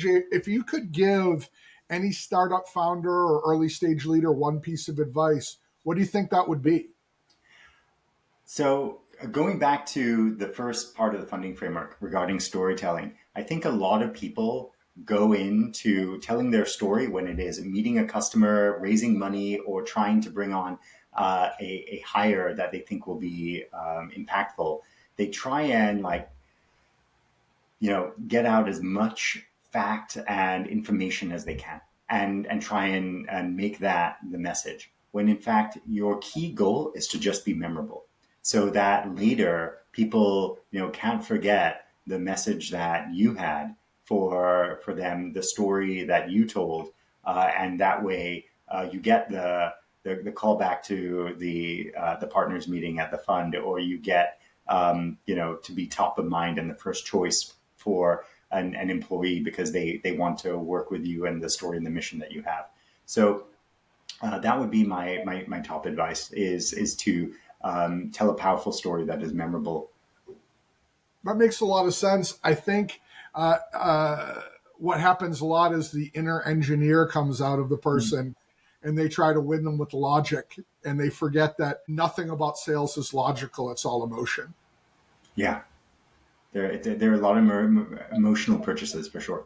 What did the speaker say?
If you could give any startup founder or early stage leader one piece of advice, what do you think that would be? So going back to the first part of the funding framework regarding storytelling, I think a lot of people go into telling their story when it is meeting a customer, raising money, or trying to bring on a hire that they think will be impactful. They try and get out as much fact and information as they can and try and make that the message. When in fact, your key goal is to just be memorable so that later people, can't forget the message that you had for them, the story that you told. And that way you get the call back to the partners meeting at the fund, or you get to be top of mind and the first choice for an employee because they want to work with you and the story and the mission that you have. So that would be my top advice is to tell a powerful story that is memorable. That makes a lot of sense. I think what happens a lot is the inner engineer comes out of the person and they try to win them with logic, and they forget that nothing about sales is logical. It's all emotion. Yeah. There are a lot of emotional purchases for sure.